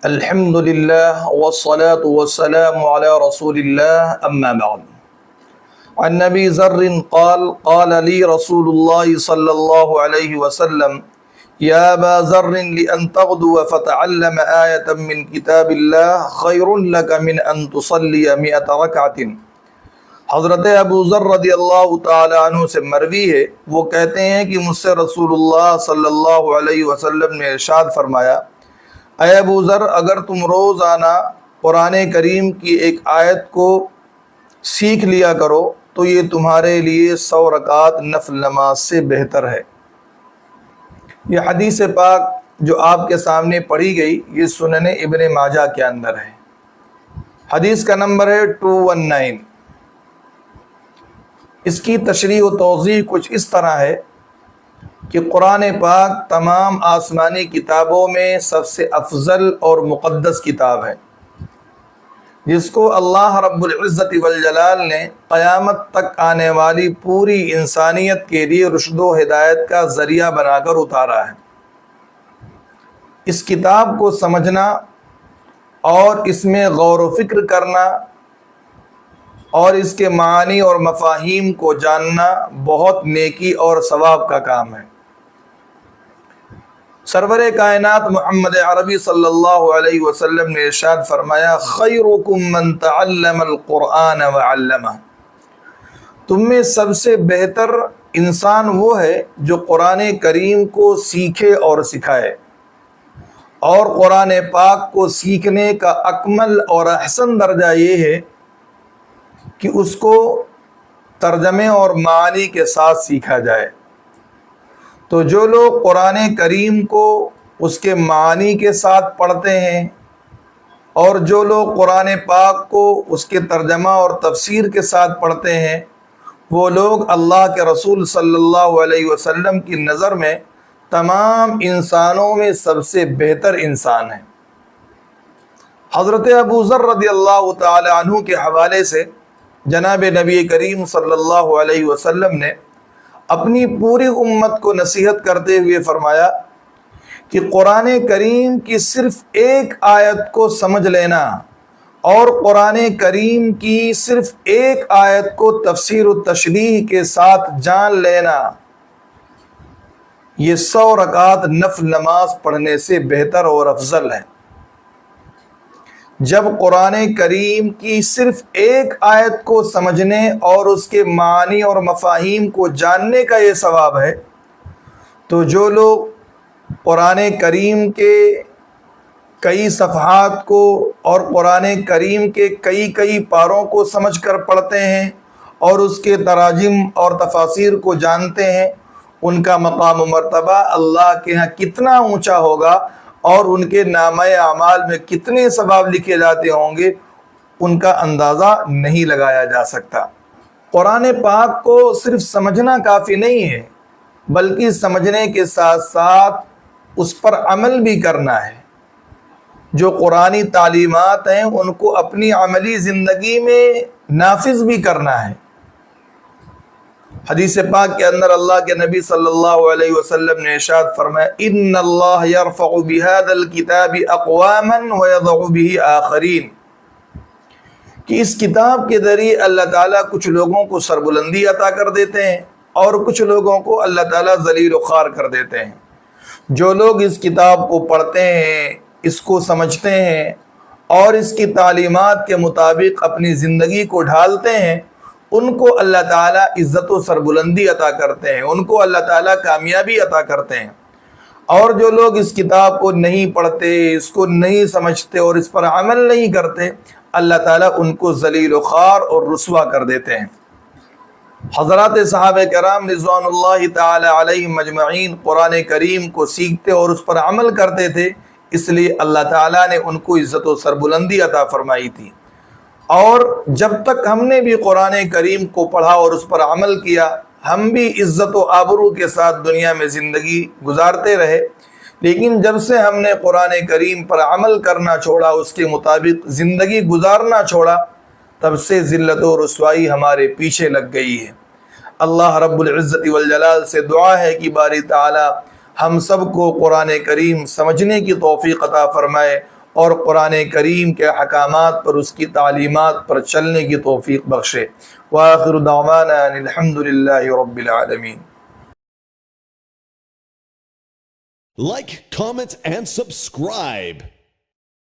الحمد لله والصلاة والسلام على رسول الله أما بعد. عن نبي ذر قال لي رسول الله صلى الله عليه وسلم يا أبا ذر لأن تغدو فتعلم آية من كتاب الله خير لك من أن تصلي 100 ركعة. حضرت ابو ذر رضی اللہ تعالی عنہ سے مروی ہے، وہ کہتے ہیں کہ مجھ سے رسول اللہ صلی اللہ علیہ وسلم نے ارشاد فرمایا، اے ابو ذر، اگر تم روزانہ قرآن کریم کی ایک آیت کو سیکھ لیا کرو تو یہ تمہارے لیے 100 رکعت نفل نماز سے بہتر ہے۔ یہ حدیث پاک جو آپ کے سامنے پڑھی گئی، یہ سنن ابن ماجہ کے اندر ہے۔ حدیث کا نمبر ہے 219۔ اس کی تشریح و توضیح کچھ اس طرح ہے کہ قرآن پاک تمام آسمانی کتابوں میں سب سے افضل اور مقدس کتاب ہے، جس کو اللہ رب العزت والجلال نے قیامت تک آنے والی پوری انسانیت کے لیے رشد و ہدایت کا ذریعہ بنا کر اتارا ہے۔ اس کتاب کو سمجھنا اور اس میں غور و فکر کرنا اور اس کے معانی اور مفاہیم کو جاننا بہت نیکی اور ثواب کا کام ہے۔ سرور کائنات محمد عربی صلی اللہ علیہ وسلم نے ارشاد فرمایا، خیرکم من تعلم القرآن وعلمہ، تم میں سب سے بہتر انسان وہ ہے جو قرآن کریم کو سیکھے اور سکھائے، اور قرآن پاک کو سیکھنے کا اکمل اور احسن درجہ یہ ہے کہ اس کو ترجمے اور معانی کے ساتھ سیکھا جائے۔ تو جو لوگ قرآن کریم کو اس کے معانی کے ساتھ پڑھتے ہیں اور جو لوگ قرآن پاک کو اس کے ترجمہ اور تفسیر کے ساتھ پڑھتے ہیں، وہ لوگ اللہ کے رسول صلی اللہ علیہ وسلم کی نظر میں تمام انسانوں میں سب سے بہتر انسان ہیں۔ حضرت ابو ذر رضی اللہ تعالی عنہ کے حوالے سے جناب نبی کریم صلی اللہ علیہ وسلم نے اپنی پوری امت کو نصیحت کرتے ہوئے فرمایا کہ قرآن کریم کی صرف ایک آیت کو سمجھ لینا اور قرآن کریم کی صرف ایک آیت کو تفسیر و تشریح کے ساتھ جان لینا، یہ 100 رکعت نفل نماز پڑھنے سے بہتر اور افضل ہے۔ جب قرآن کریم کی صرف ایک آیت کو سمجھنے اور اس کے معانی اور مفاہیم کو جاننے کا یہ ثواب ہے، تو جو لوگ قرآن کریم کے کئی صفحات کو اور قرآن کریم کے کئی پاروں کو سمجھ کر پڑھتے ہیں اور اس کے تراجم اور تفاسیر کو جانتے ہیں، ان کا مقام و مرتبہ اللہ کے ہاں کتنا اونچا ہوگا اور ان کے نامہ اعمال میں کتنے ثواب لکھے جاتے ہوں گے، ان کا اندازہ نہیں لگایا جا سکتا۔ قرآن پاک کو صرف سمجھنا کافی نہیں ہے، بلکہ سمجھنے کے ساتھ ساتھ اس پر عمل بھی کرنا ہے۔ جو قرآنی تعلیمات ہیں ان کو اپنی عملی زندگی میں نافذ بھی کرنا ہے۔ حدیث پاک کے اندر اللہ کے نبی صلی اللہ علیہ وسلم نے ارشاد فرمایا، ان اللہ یرفع بهذا الکتاب اقواما ویضع به آخرین، کہ اس کتاب کے ذریعے اللہ تعالیٰ کچھ لوگوں کو سربلندی عطا کر دیتے ہیں اور کچھ لوگوں کو اللہ تعالیٰ ذلیل و خوار کر دیتے ہیں۔ جو لوگ اس کتاب کو پڑھتے ہیں، اس کو سمجھتے ہیں اور اس کی تعلیمات کے مطابق اپنی زندگی کو ڈھالتے ہیں، ان کو اللہ تعالیٰ عزت و سربلندی عطا کرتے ہیں، ان کو اللہ تعالیٰ کامیابی عطا کرتے ہیں۔ اور جو لوگ اس کتاب کو نہیں پڑھتے، اس کو نہیں سمجھتے اور اس پر عمل نہیں کرتے، اللہ تعالیٰ ان کو ذلیل و خوار اور رسوا کر دیتے ہیں۔ حضرات صحابہ کرام رضوان اللہ تعالی علیہم اجمعین قرآن کریم کو سیکھتے اور اس پر عمل کرتے تھے، اس لیے اللہ تعالیٰ نے ان کو عزت و سربلندی عطا فرمائی تھی۔ اور جب تک ہم نے بھی قرآن کریم کو پڑھا اور اس پر عمل کیا، ہم بھی عزت و آبرو کے ساتھ دنیا میں زندگی گزارتے رہے۔ لیکن جب سے ہم نے قرآن کریم پر عمل کرنا چھوڑا، اس کے مطابق زندگی گزارنا چھوڑا، تب سے ذلت و رسوائی ہمارے پیچھے لگ گئی ہے۔ اللہ رب العزت والجلال سے دعا ہے کہ باری تعالی ہم سب کو قرآن کریم سمجھنے کی توفیق عطا فرمائے اور قرآن کریم کے احکامات پر، اس کی تعلیمات پر چلنے کی توفیق بخشے۔ وآخر دعوانا ان الحمد للہ رب العالمین۔ Like, comment, and subscribe.